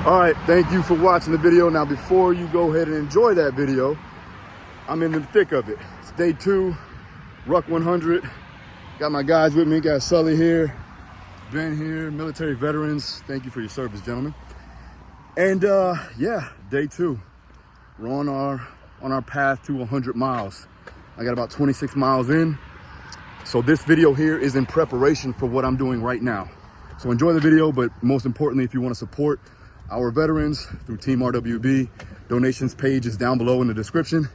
All right, thank you for watching the video. Now, before you go ahead and enjoy that video, I'm in the thick of it. It's day 2, Ruck 100. Got my guys with me. Got Sully here, Ben here, military veterans. Thank you for your service, gentlemen. And yeah, day 2. We're on our path to 100 miles. I got about 26 miles in. So this video here is in preparation for what I'm doing right now. So enjoy the video, but most importantly, if you want to support our veterans through Team RWB, donations page is down below in the description.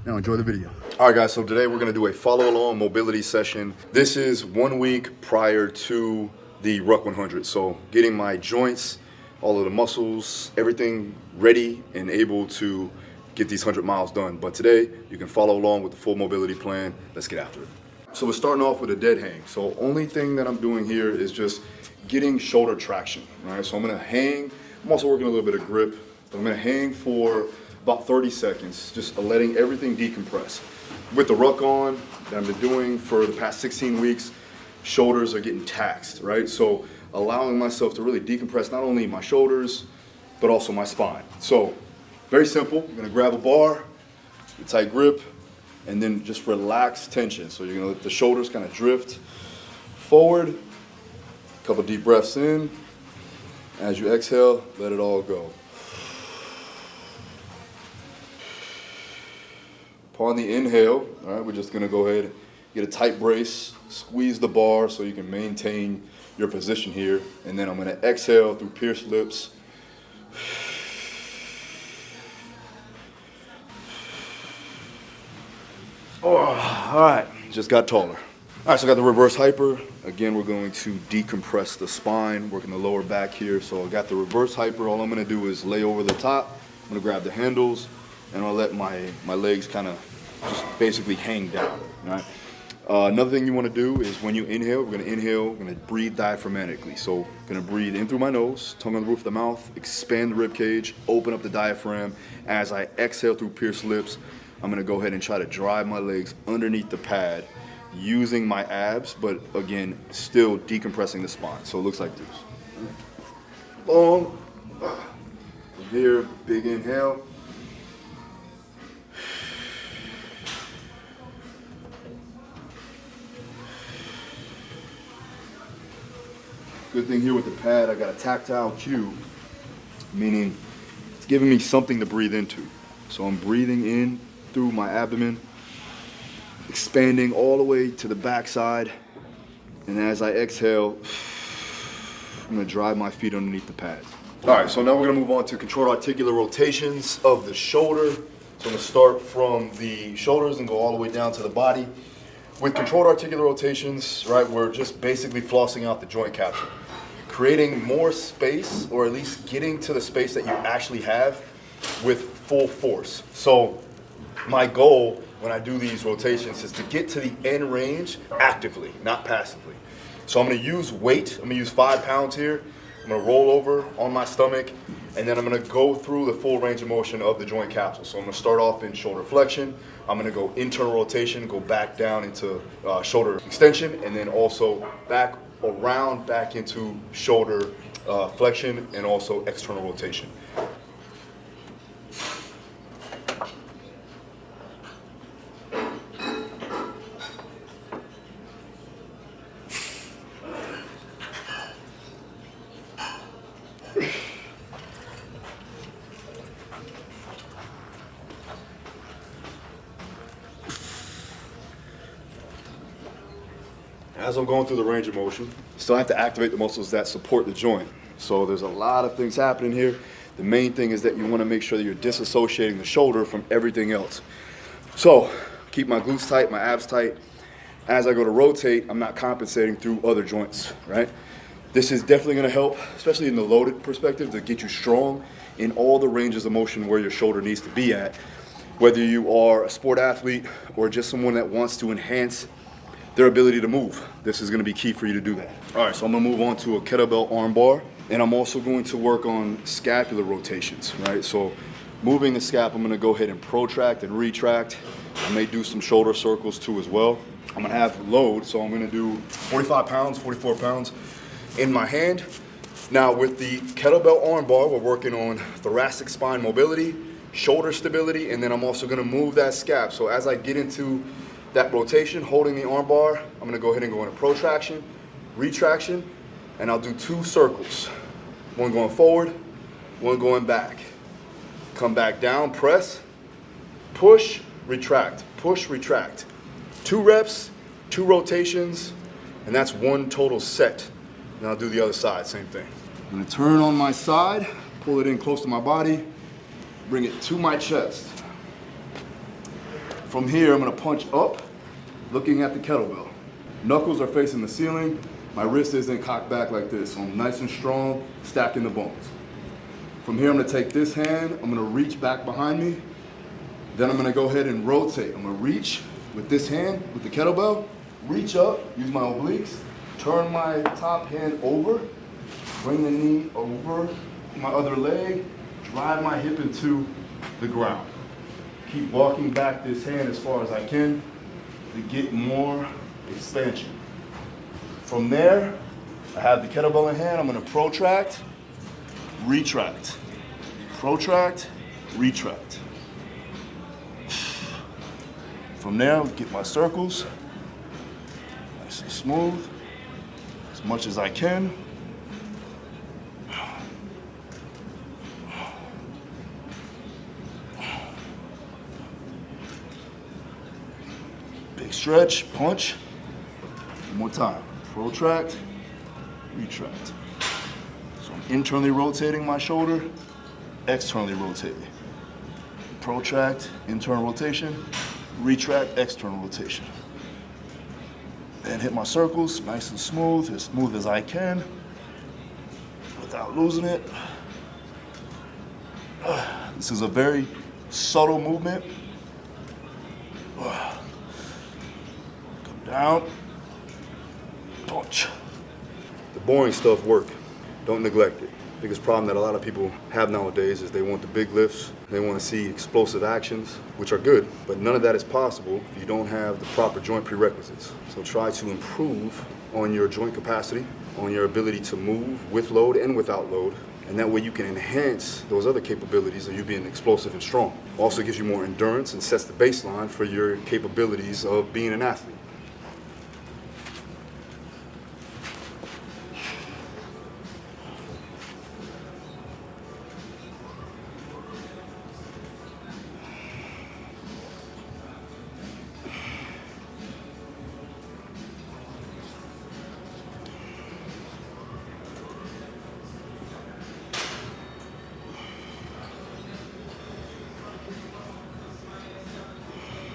Now enjoy the video. All right, guys, so today we're gonna do a follow-along mobility session. This is 1 week prior to the Ruck 100. So getting my joints, all of the muscles, everything ready and able to get these 100 miles done. But today you can follow along with the full mobility plan. Let's get after it. So we're starting off with a dead hang. So only thing that I'm doing here is just getting shoulder traction, right? So I'm gonna hang. I'm also working a little bit of grip, but I'm gonna hang for about 30 seconds, just letting everything decompress. With the Ruck on that I've been doing for the past 16 weeks, shoulders are getting taxed, right? So allowing myself to really decompress not only my shoulders, but also my spine. So very simple, I'm gonna grab a bar, a tight grip, and then just relax tension. So you're gonna let the shoulders kind of drift forward, a couple deep breaths in. As you exhale, let it all go. Upon the inhale, all right, we're just gonna go ahead, get a tight brace, squeeze the bar so you can maintain your position here. And then I'm gonna exhale through pierced lips. Oh, all right, just got taller. All right, so I got the reverse hyper. Again, we're going to decompress the spine, working the lower back here. So I got the reverse hyper. All I'm gonna do is lay over the top. I'm gonna grab the handles and I'll let my legs kind of just basically hang down, all right? Another thing you wanna do is when you inhale, we're gonna breathe diaphragmatically. So I'm gonna breathe in through my nose, tongue on the roof of the mouth, expand the rib cage, open up the diaphragm. As I exhale through pierced lips, I'm gonna go ahead and try to drive my legs underneath the pad, using my abs, but again, still decompressing the spine. So it looks like this. Long, from here, big inhale. Good thing here with the pad, I got a tactile cue, meaning it's giving me something to breathe into. So I'm breathing in through my abdomen, expanding all the way to the backside, and as I exhale, I'm gonna drive my feet underneath the pads. All right, so now we're gonna move on to controlled articular rotations of the shoulder. So I'm gonna start from the shoulders and go all the way down to the body. With controlled articular rotations, right, we're just basically flossing out the joint capsule, creating more space, or at least getting to the space that you actually have with full force. So my goal when I do these rotations is to get to the end range actively, not passively. So I'm gonna use weight. I'm gonna use 5 pounds here. I'm gonna roll over on my stomach, and then I'm gonna go through the full range of motion of the joint capsule. So I'm gonna start off in shoulder flexion. I'm gonna go internal rotation, go back down into shoulder extension, and then also back around, back into shoulder flexion, and also external rotation. As I'm going through the range of motion, still have to activate the muscles that support the joint. So there's a lot of things happening here. The main thing is that you want to make sure that you're disassociating the shoulder from everything else. So keep my glutes tight, my abs tight. As I go to rotate, I'm not compensating through other joints, right? This is definitely going to help, especially in the loaded perspective, to get you strong in all the ranges of motion where your shoulder needs to be at. Whether you are a sport athlete or just someone that wants to enhance their ability to move, this is going to be key for you to do that. All right, so I'm going to move on to a kettlebell arm bar, and I'm also going to work on scapular rotations, right? So moving the scap, I'm going to go ahead and protract and retract. I may do some shoulder circles too as well. I'm going to have load, so I'm going to do 45 pounds, 44 pounds in my hand, Now with the kettlebell armbar, we're working on thoracic spine mobility, shoulder stability, and then I'm also gonna move that scap. So as I get into that rotation, holding the armbar, I'm gonna go ahead and go into protraction, retraction, and I'll do 2 circles. One going forward, one going back. Come back down, press, push, retract, push, retract. 2 reps, 2 rotations, and that's 1 total set. And I'll do the other side, same thing. I'm gonna turn on my side, pull it in close to my body, bring it to my chest. From here, I'm gonna punch up, looking at the kettlebell. Knuckles are facing the ceiling. My wrist isn't cocked back like this, so I'm nice and strong, stacking the bones. From here, I'm gonna take this hand, I'm gonna reach back behind me, then I'm gonna go ahead and rotate. I'm gonna reach with this hand, with the kettlebell, reach up, use my obliques, turn my top hand over, bring the knee over my other leg, drive my hip into the ground. Keep walking back this hand as far as I can to get more expansion. From there, I have the kettlebell in hand. I'm gonna protract, retract, protract, retract. From there, I'll get my circles, nice and smooth, as much as I can. Big stretch, punch. One more time. Protract, retract. So I'm internally rotating my shoulder, externally rotating. Protract, internal rotation, retract, external rotation. And hit my circles, nice and smooth as I can, without losing it. This is a very subtle movement. Come down. Punch. The boring stuff work. Don't neglect it. Biggest problem that a lot of people have nowadays is they want the big lifts. They want to see explosive actions, which are good, but none of that is possible if you don't have the proper joint prerequisites. So try to improve on your joint capacity, on your ability to move with load and without load, and that way you can enhance those other capabilities of you being explosive and strong. Also gives you more endurance and sets the baseline for your capabilities of being an athlete.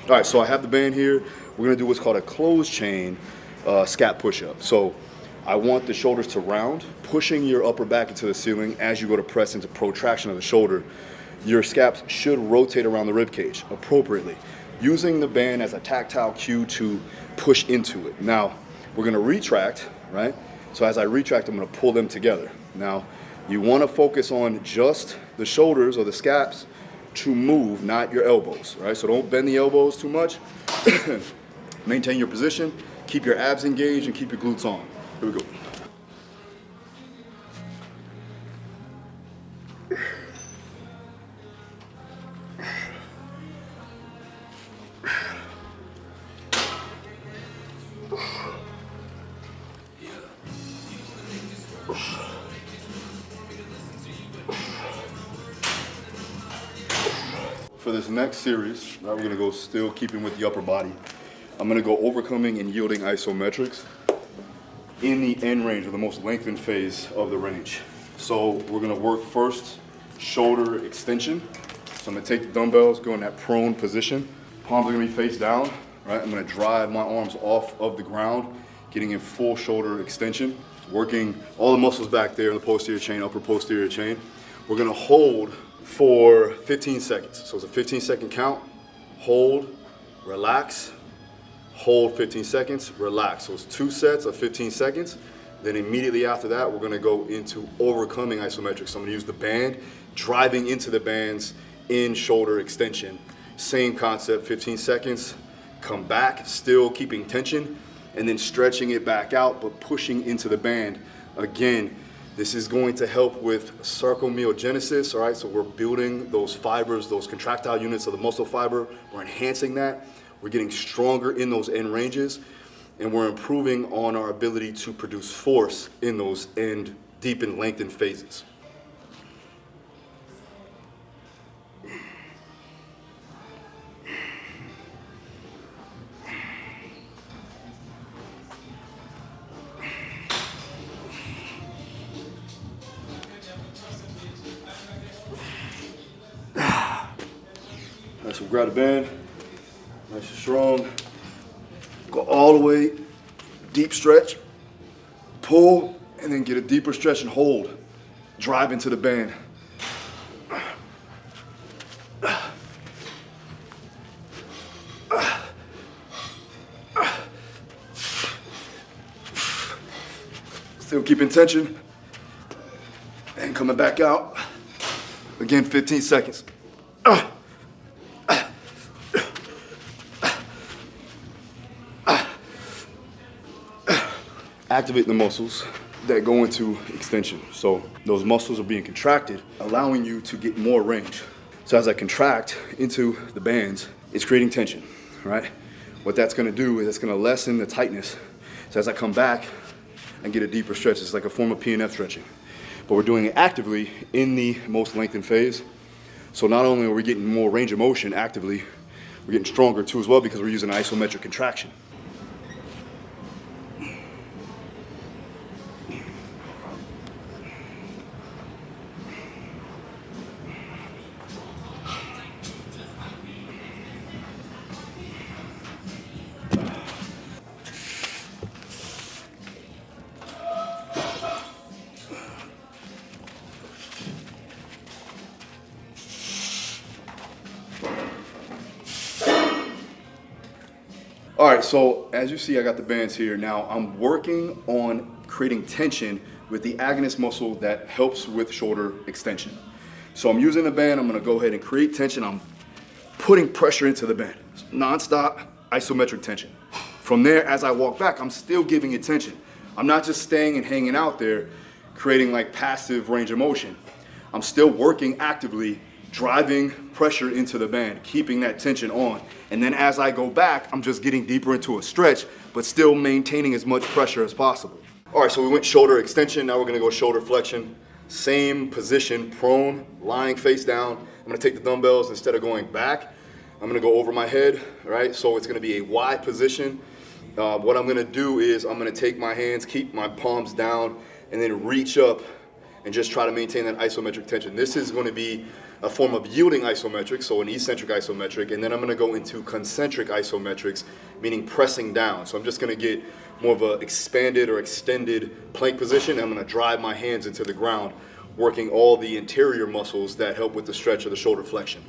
All right, so I have the band here. We're gonna do what's called a closed chain scap push-up. So I want the shoulders to round, pushing your upper back into the ceiling as you go to press into protraction of the shoulder. Your scaps should rotate around the rib cage appropriately, using the band as a tactile cue to push into it. Now, we're gonna retract, right? So as I retract, I'm gonna pull them together. Now, you wanna focus on just the shoulders or the scaps to move, not your elbows, right? So don't bend the elbows too much. Maintain your position, keep your abs engaged, and keep your glutes on. Here we go. For this next series, now we're gonna go still keeping with the upper body. I'm gonna go overcoming and yielding isometrics in the end range, or the most lengthened phase of the range. So we're gonna work first shoulder extension. So I'm gonna take the dumbbells, go in that prone position. Palms are gonna be face down, right? I'm gonna drive my arms off of the ground, getting in full shoulder extension, working all the muscles back there, the posterior chain, upper posterior chain. We're gonna hold for 15 seconds. So it's a 15-second count. Hold, relax, hold 15 seconds, relax. So it's 2 sets of 15 seconds. Then immediately after that, we're gonna go into overcoming isometrics. So I'm gonna use the band, driving into the bands in shoulder extension. Same concept, 15 seconds, come back, still keeping tension, and then stretching it back out, but pushing into the band. Again, This is going to help with sarcomyogenesis, all right? So we're building those fibers, those contractile units of the muscle fiber. We're enhancing that. We're getting stronger in those end ranges, and we're improving on our ability to produce force in those end, deep and lengthened phases. So grab the band, nice and strong. Go all the way, deep stretch, pull, and then get a deeper stretch and hold. Drive into the band. Still keeping tension. And coming back out. Again, 15 seconds. Activate the muscles that go into extension. So those muscles are being contracted, allowing you to get more range. So as I contract into the bands, it's creating tension, right? What that's gonna do is it's gonna lessen the tightness. So as I come back and get a deeper stretch, it's like a form of PNF stretching. But we're doing it actively in the most lengthened phase. So not only are we getting more range of motion actively, we're getting stronger too as well because we're using isometric contraction. All right, so as you see, I got the bands here. Now I'm working on creating tension with the agonist muscle that helps with shoulder extension. So I'm using the band, I'm gonna go ahead and create tension. I'm putting pressure into the band, non-stop isometric tension. From there, as I walk back, I'm still giving it tension. I'm not just staying and hanging out there, creating like passive range of motion. I'm still working actively, driving pressure into the band, keeping that tension on. And then as I go back, I'm just getting deeper into a stretch, but still maintaining as much pressure as possible. All right, so we went shoulder extension, now we're gonna go shoulder flexion. Same position, prone, lying face down. I'm gonna take the dumbbells, instead of going back, I'm gonna go over my head, right? So it's gonna be a wide position. What I'm gonna do is I'm gonna take my hands, keep my palms down, and then reach up and just try to maintain that isometric tension. This is gonna be a form of yielding isometric, so an eccentric isometric, and then I'm gonna go into concentric isometrics, meaning pressing down. So I'm just gonna get more of an expanded or extended plank position. I'm gonna drive my hands into the ground, working all the interior muscles that help with the stretch of the shoulder flexion.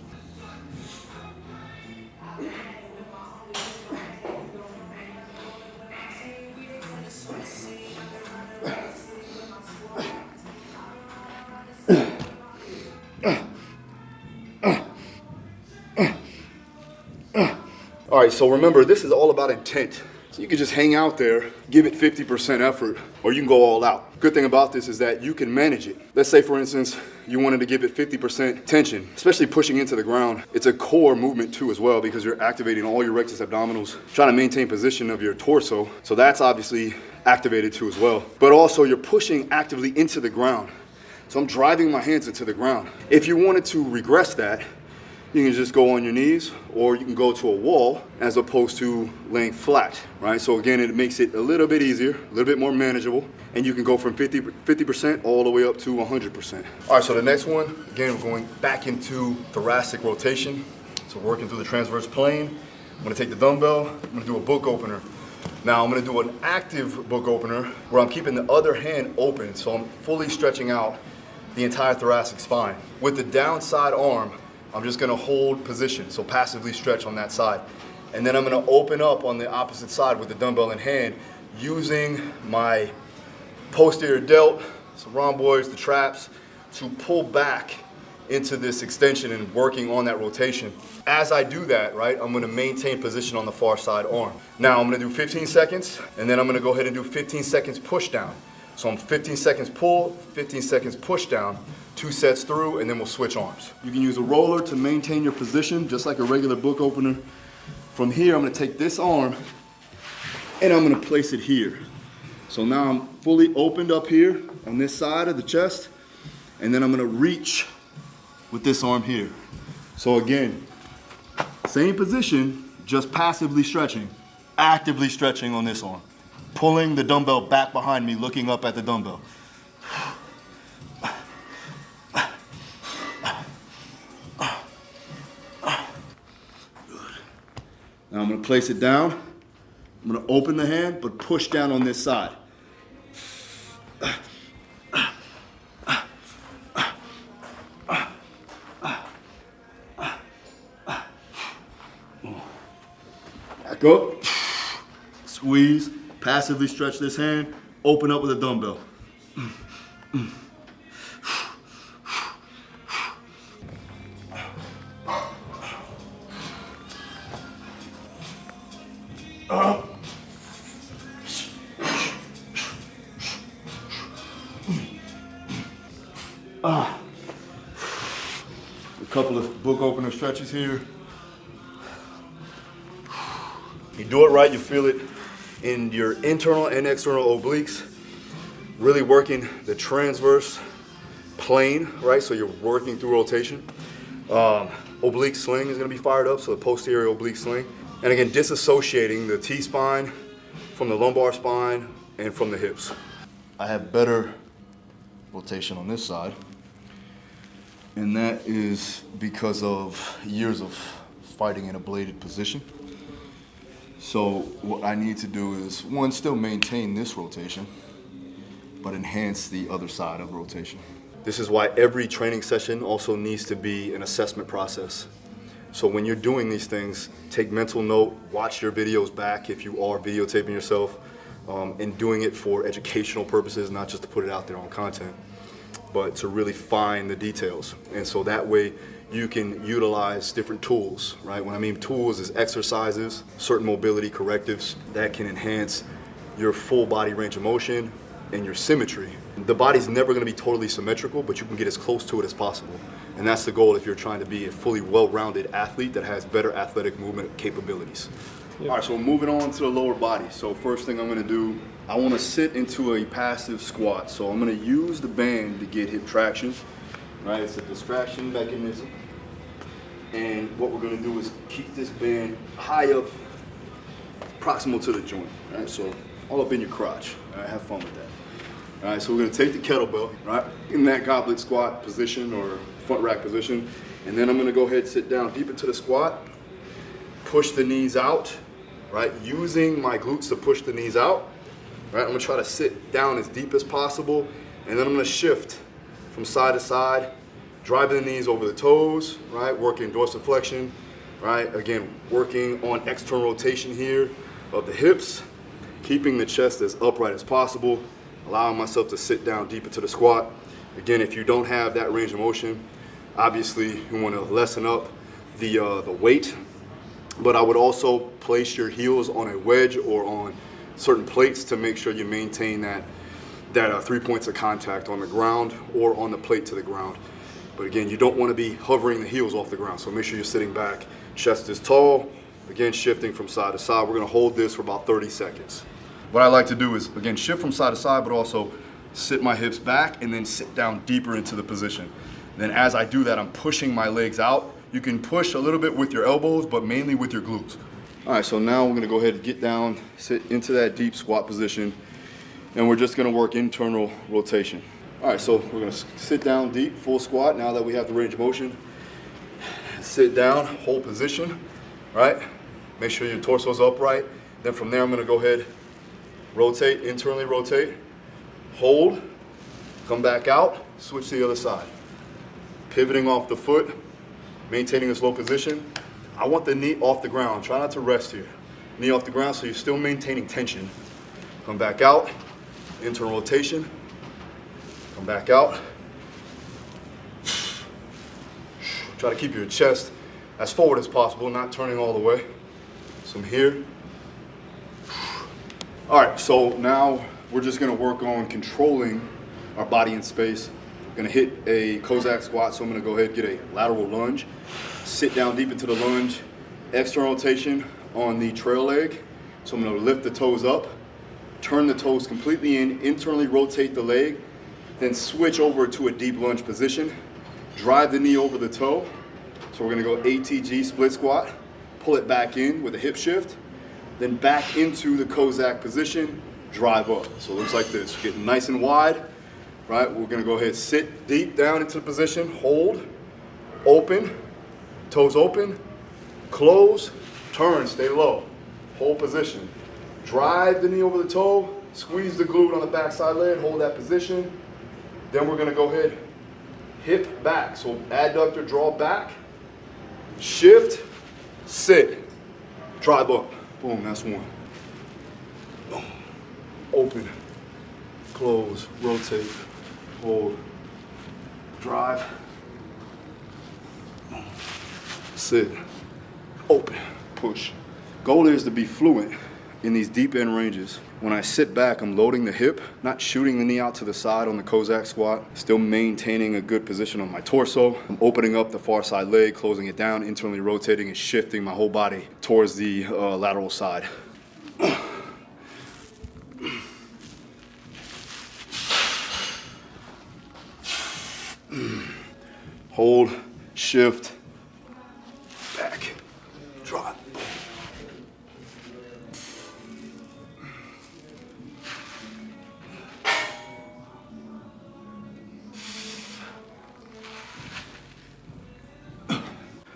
All right, so remember, this is all about intent. So you can just hang out there, give it 50% effort, or you can go all out. Good thing about this is that you can manage it. Let's say, for instance, you wanted to give it 50% tension, especially pushing into the ground. It's a core movement too as well, because you're activating all your rectus abdominals, trying to maintain position of your torso. So that's obviously activated too as well. But also you're pushing actively into the ground. So I'm driving my hands into the ground. If you wanted to regress that, you can just go on your knees, or you can go to a wall as opposed to laying flat, right? So again, it makes it a little bit easier, a little bit more manageable, and you can go from 50% all the way up to 100%. All right, so the next one, again, we're going back into thoracic rotation. So working through the transverse plane. I'm gonna take the dumbbell, I'm gonna do a book opener. Now I'm gonna do an active book opener where I'm keeping the other hand open, so I'm fully stretching out the entire thoracic spine. With the downside arm, I'm just gonna hold position, so passively stretch on that side. And then I'm gonna open up on the opposite side with the dumbbell in hand, using my posterior delt, so rhomboids, the traps, to pull back into this extension and working on that rotation. As I do that, right, I'm gonna maintain position on the far side arm. Now I'm gonna do 15 seconds, and then I'm gonna go ahead and do 15 seconds push down. So I'm 15 seconds pull, 15 seconds push down, 2 sets through, and then we'll switch arms. You can use a roller to maintain your position, just like a regular book opener. From here, I'm gonna take this arm, and I'm gonna place it here. So now I'm fully opened up here on this side of the chest, and then I'm gonna reach with this arm here. So again, same position, just passively stretching, actively stretching on this arm. Pulling the dumbbell back behind me, looking up at the dumbbell. Good. Now I'm gonna place it down. I'm gonna open the hand, but push down on this side. Back up. Squeeze. Passively stretch this hand, open up with a dumbbell. A couple of book opener stretches here. You do it right, you feel it in your internal and external obliques, really working the transverse plane, right? So you're working through rotation. Oblique sling is gonna be fired up, so the posterior oblique sling. And again, disassociating the T-spine from the lumbar spine and from the hips. I have better rotation on this side, and that is because of years of fighting in a bladed position. So what I need to do is, one, still maintain this rotation, but enhance the other side of rotation. This is why every training session also needs to be an assessment process. So when you're doing these things, take mental note, watch your videos back if you are videotaping yourself, and doing it for educational purposes, not just to put it out there on content, but to really find the details. And so that way, you can utilize different tools, right? When I mean tools is exercises, certain mobility correctives that can enhance your full body range of motion and your symmetry. The body's never gonna be totally symmetrical, but you can get as close to it as possible. And that's the goal if you're trying to be a fully well-rounded athlete that has better athletic movement capabilities. Yep. All right, so moving on to the lower body. So first thing I'm gonna do, I wanna sit into a passive squat. So I'm gonna use the band to get hip traction. Right, it's a distraction mechanism. And what we're gonna do is keep this band high up, proximal to the joint, right? So all up in your crotch, all right? Have fun with that. All right, so we're gonna take the kettlebell, right? In that goblet squat position or front rack position. And then I'm gonna go ahead and sit down deep into the squat, push the knees out, right? Using my glutes to push the knees out, right? I'm gonna try to sit down as deep as possible. And then I'm gonna shift from side to side, driving the knees over the toes, right? Working dorsiflexion, right? Again, working on external rotation here of the hips, keeping the chest as upright as possible, allowing myself to sit down deep into the squat. Again, if you don't have that range of motion, obviously you want to lessen up the weight, but I would also place your heels on a wedge or on certain plates to make sure you maintain that 3 points of contact on the ground or on the plate to the ground. But again, you don't want to be hovering the heels off the ground, so make sure you're sitting back, chest is tall, again, shifting from side to side. We're going to hold this for about 30 seconds. What I like to do is, again, shift from side to side, but also sit my hips back and then sit down deeper into the position. Then as I do that, I'm pushing my legs out. You can push a little bit with your elbows, but mainly with your glutes. All right, so now we're going to go ahead and get down, sit into that deep squat position. And we're just gonna work internal rotation. All right, so we're gonna sit down deep, full squat, now that we have the range of motion. Sit down, hold position, right? Make sure your torso's upright. Then from there, I'm gonna go ahead, rotate, internally rotate, hold, come back out, switch to the other side. Pivoting off the foot, maintaining this low position. I want the knee off the ground, try not to rest here. Knee off the ground so you're still maintaining tension. Come back out. Internal rotation, come back out. Try to keep your chest as forward as possible, not turning all the way. So I'm here. All right, so now we're just gonna work on controlling our body in space. Gonna hit a Cossack squat, so I'm gonna go ahead and get a lateral lunge, sit down deep into the lunge, external rotation on the trail leg. So I'm gonna lift the toes up, turn the toes completely in, internally rotate the leg, then switch over to a deep lunge position, drive the knee over the toe. So we're gonna go ATG split squat, pull it back in with a hip shift, then back into the Cossack position, drive up. So it looks like this, getting nice and wide, right? We're gonna go ahead, sit deep down into the position, hold, open, toes open, close, turn, stay low, hold position. Drive the knee over the toe, squeeze the glute on the backside leg, hold that position. Then we're gonna go ahead, hip back. So adductor, draw back, shift, sit, drive up. Boom, that's one. Boom. Open, close, rotate, hold, drive, sit, open, push. Goal is to be fluent in these deep end ranges. When I sit back, I'm loading the hip, not shooting the knee out to the side on the Cossack squat, still maintaining a good position on my torso. I'm opening up the far side leg, closing it down, internally rotating and shifting my whole body towards the lateral side. Hold, shift, back, drop.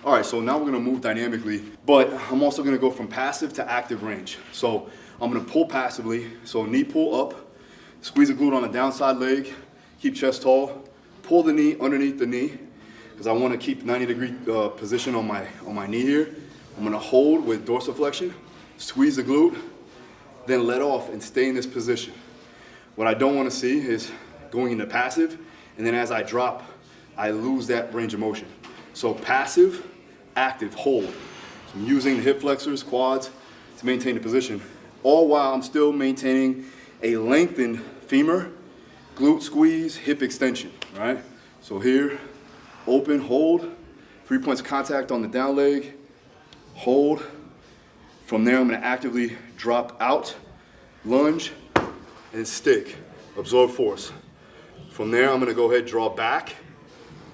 All right, so now we're gonna move dynamically, but I'm also gonna go from passive to active range. So I'm gonna pull passively, so knee pull up, squeeze the glute on the downside leg, keep chest tall, pull the knee underneath the knee, because I wanna keep 90-degree position on my knee here. I'm gonna hold with dorsiflexion, squeeze the glute, then let off and stay in this position. What I don't wanna see is going into passive, and then as I drop, I lose that range of motion. So passive, active, hold. So I'm using the hip flexors, quads to maintain the position, all while I'm still maintaining a lengthened femur, glute squeeze, hip extension, right? So here, open, hold, 3 points of contact on the down leg, hold. From there, I'm gonna actively drop out, lunge, and stick, absorb force. From there, I'm gonna go ahead, draw back,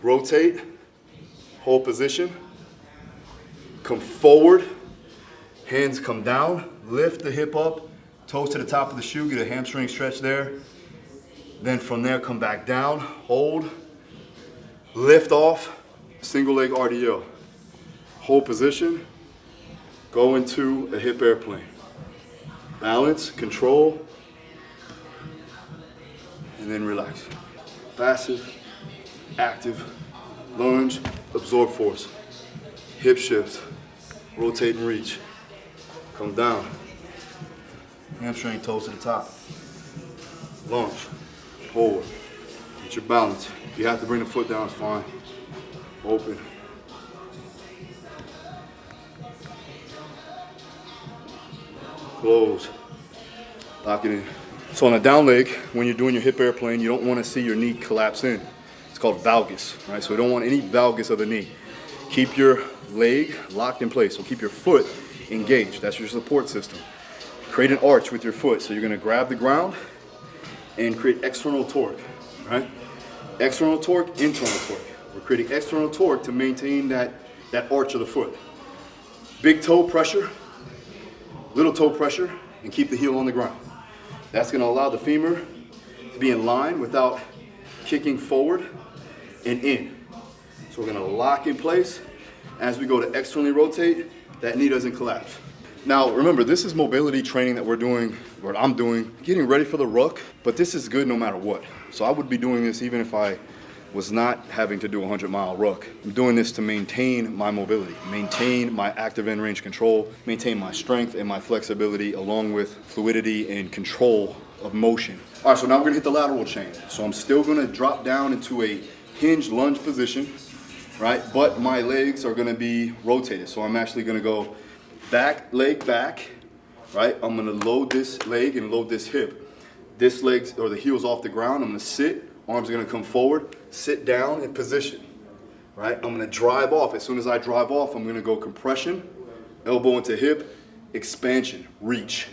rotate, hold position, come forward, hands come down, lift the hip up, toes to the top of the shoe, get a hamstring stretch there. Then from there, come back down, hold, lift off, single leg RDL. Hold position, go into a hip airplane. Balance, control, and then relax. Passive, active, lunge, absorb force. Hip shift, rotate and reach. Come down. Hamstring, toes to the top. Lunge, hold. Get your balance. If you have to bring the foot down, it's fine. Open. Close. Lock it in. So on a down leg, when you're doing your hip airplane, you don't want to see your knee collapse in. It's called valgus, right? So we don't want any valgus of the knee. Keep your leg locked in place. So keep your foot engaged. That's your support system. Create an arch with your foot. So you're gonna grab the ground and create external torque, right? External torque, internal torque. We're creating external torque to maintain that arch of the foot. Big toe pressure, little toe pressure, and keep the heel on the ground. That's gonna allow the femur to be in line without kicking forward and in. So we're gonna lock in place. As we go to externally rotate, that knee doesn't collapse. Now remember, this is mobility training that we're doing, or I'm doing, getting ready for the ruck, but this is good no matter what. So I would be doing this even if I was not having to do a 100-mile ruck. I'm doing this to maintain my mobility, maintain my active end range control, maintain my strength and my flexibility, along with fluidity and control of motion. All right, so now we're gonna hit the lateral chain. So I'm still gonna drop down into a hinge lunge position, right? But my legs are gonna be rotated. So I'm actually gonna go back, leg back, right? I'm gonna load this leg and load this hip. This leg or the heel's off the ground. I'm gonna sit, arms are gonna come forward, sit down in position, right? I'm gonna drive off. As soon as I drive off, I'm gonna go compression, elbow into hip, expansion, reach.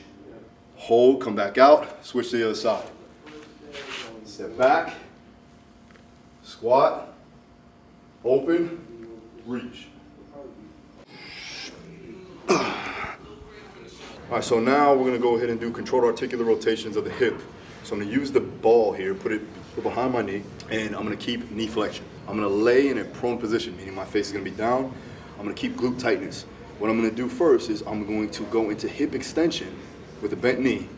Hold, come back out, switch to the other side. Step back, squat, open, reach. All right, so now we're gonna go ahead and do controlled articular rotations of the hip. So I'm gonna use the ball here, put it behind my knee, and I'm gonna keep knee flexion. I'm gonna lay in a prone position, meaning my face is gonna be down. I'm gonna keep glute tightness. What I'm gonna do first is I'm going to go into hip extension with a bent knee,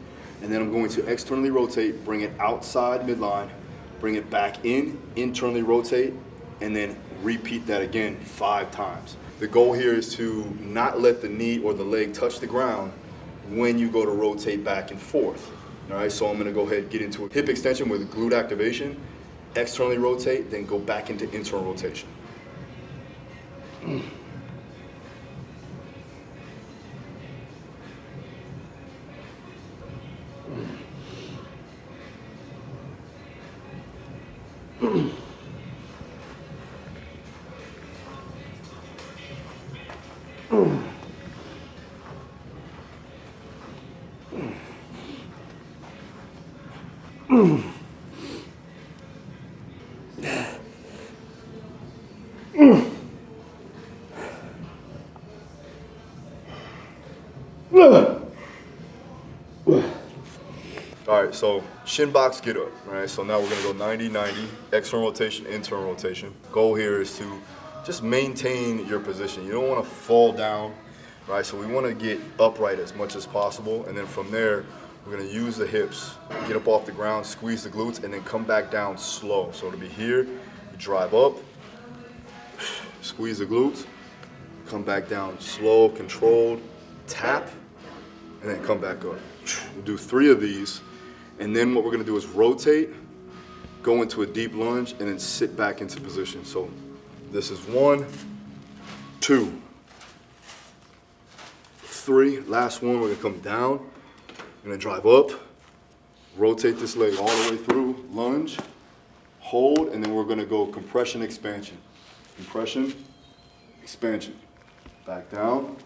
and then I'm going to externally rotate, bring it outside midline, bring it back in, internally rotate, and then repeat that again 5 times. The goal here is to not let the knee or the leg touch the ground when you go to rotate back and forth. All right, so I'm gonna go ahead and get into a hip extension with glute activation, externally rotate, then go back into internal rotation. All right, so shin box, get up. All right, so now we're gonna go 90-90, external rotation, internal rotation. Goal here is to just maintain your position. You don't wanna fall down, right? So we wanna get upright as much as possible, and then from there, we're gonna use the hips, get up off the ground, squeeze the glutes, and then come back down slow. So it'll be here, you drive up, squeeze the glutes, come back down slow, controlled, tap, and then come back up. We'll do 3 of these, and then what we're gonna do is rotate, go into a deep lunge, and then sit back into position. So this is 1, 2, 3. Last one, we're gonna come down, we're gonna drive up, rotate this leg all the way through, lunge, hold, and then we're gonna go compression, expansion. Compression, expansion. Back down,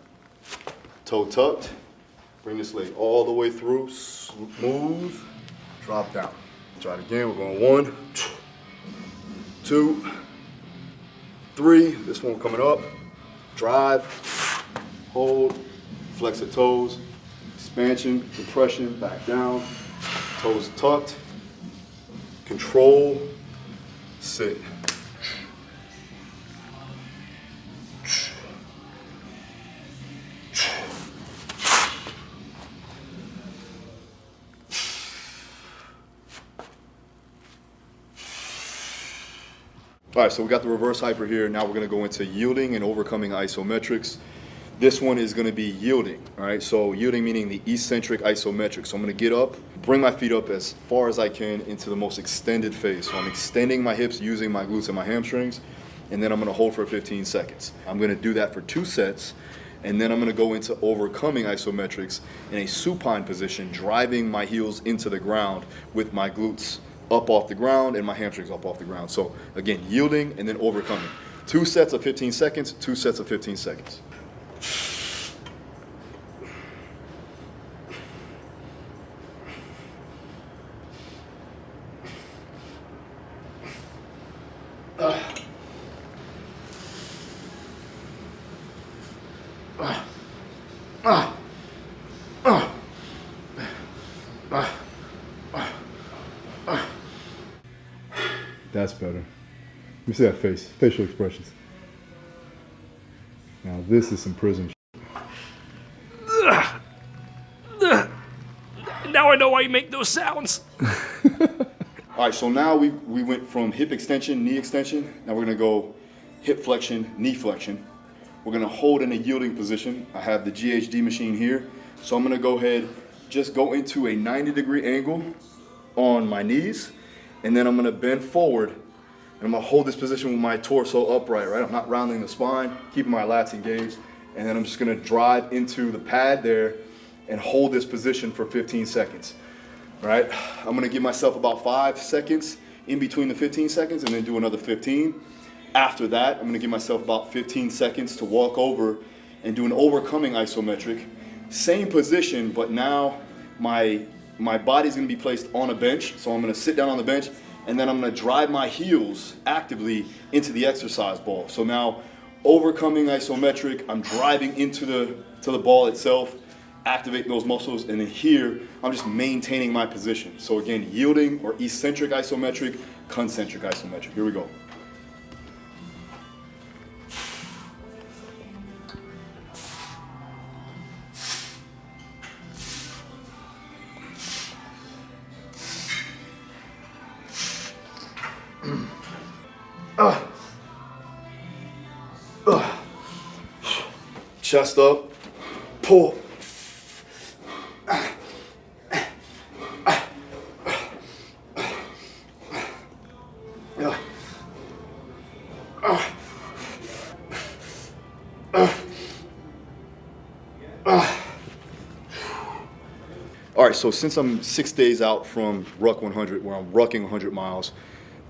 toe tucked. Bring this leg all the way through, smooth, drop down. Try it again, we're going 1, 2, 3. This one coming up, drive, hold, flex the toes, expansion, compression, back down, toes tucked, control, sit. All right, so we got the reverse hyper here. Now we're gonna go into yielding and overcoming isometrics. This one is gonna be yielding, all right? So yielding meaning the eccentric isometric. So I'm gonna get up, bring my feet up as far as I can into the most extended phase. So I'm extending my hips using my glutes and my hamstrings, and then I'm gonna hold for 15 seconds. I'm gonna do that for 2 sets, and then I'm gonna go into overcoming isometrics in a supine position, driving my heels into the ground with my glutes up off the ground and my hamstrings up off the ground. So again, yielding and then overcoming. 2 sets of 15 seconds, 2 sets of 15 seconds. That's better. Let me see that face, facial expressions. Now this is some prison. Now I know why you make those sounds. All right, so now we went from hip extension, knee extension. Now we're gonna go hip flexion, knee flexion. We're gonna hold in a yielding position. I have the GHD machine here. So I'm gonna go ahead, just go into a 90-degree angle on my knees, and then I'm gonna bend forward, and I'm gonna hold this position with my torso upright, right? I'm not rounding the spine, keeping my lats engaged, and then I'm just gonna drive into the pad there and hold this position for 15 seconds. All right, I'm gonna give myself about 5 seconds in between the 15 seconds and then do another 15. After that, I'm gonna give myself about 15 seconds to walk over and do an overcoming isometric. Same position, but now my body's gonna be placed on a bench. So I'm gonna sit down on the bench and then I'm gonna drive my heels actively into the exercise ball. So now overcoming isometric, I'm driving into the ball itself, activating those muscles, and then here, I'm just maintaining my position. So again, yielding or eccentric isometric, concentric isometric. Here we go. Chest up, pull. All right, so since I'm 6 days out from Ruck 100, where I'm rucking 100 miles,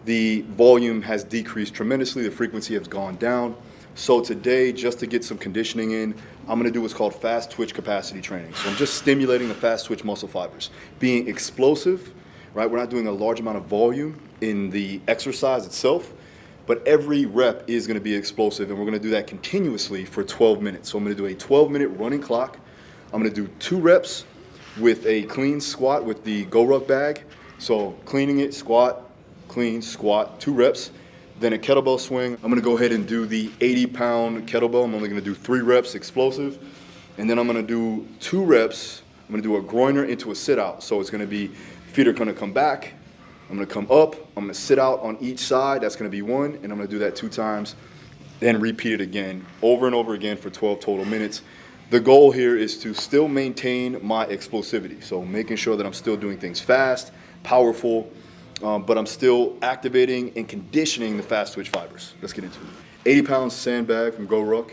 the volume has decreased tremendously, the frequency has gone down. So today, just to get some conditioning in, I'm gonna do what's called fast twitch capacity training. So I'm just stimulating the fast twitch muscle fibers. Being explosive, right? We're not doing a large amount of volume in the exercise itself, but every rep is gonna be explosive, and we're gonna do that continuously for 12 minutes. So I'm gonna do a 12-minute running clock. I'm gonna do 2 reps with a clean squat with the Go Ruck bag. So cleaning it, squat, clean, squat, 2 reps. Then a kettlebell swing. I'm gonna go ahead and do the 80-pound kettlebell. I'm only gonna do 3 reps explosive. And then I'm gonna do 2 reps. I'm gonna do a groiner into a sit out. So it's gonna be, feet are gonna come back. I'm gonna come up. I'm gonna sit out on each side. That's gonna be 1. And I'm gonna do that 2 times. Then repeat it again, over and over again for 12 total minutes. The goal here is to still maintain my explosivity. So making sure that I'm still doing things fast, powerful, but I'm still activating and conditioning the fast twitch fibers. Let's get into it. 80-pound sandbag from Go Ruck,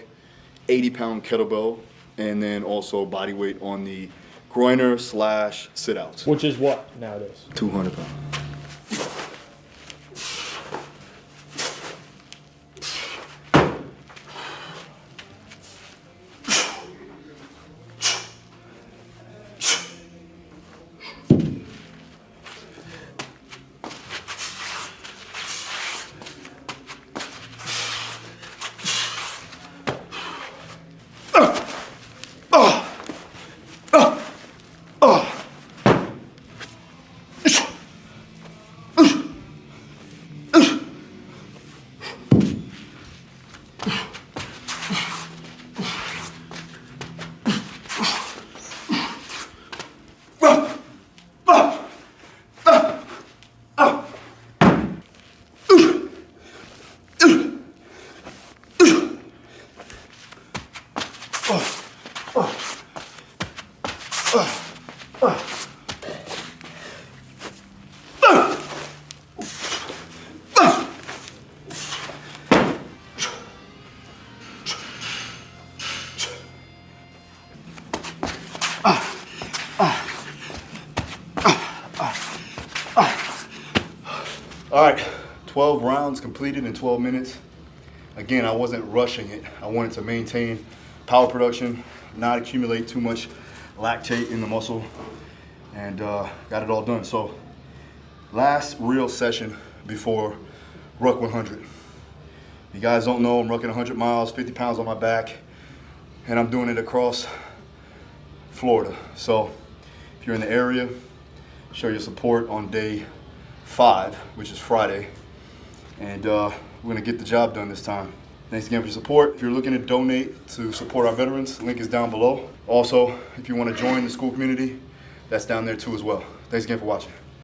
80-pound kettlebell, and then also body weight on the groiner / sit outs. Which is what nowadays? 200 pounds. All right, 12 rounds completed in 12 minutes. Again, I wasn't rushing it. I wanted to maintain power production, not accumulate too much lactate in the muscle, and got it all done. So last real session before Ruck 100. You guys don't know, I'm rucking 100 miles, 50 pounds on my back, and I'm doing it across Florida. So if you're in the area, show your support on day 5, which is Friday, and we're gonna get the job done this time. Thanks again for your support. If you're looking to donate to support our veterans, the link is down below. Also, if you want to join the Skool community, that's down there too as well. Thanks again for watching.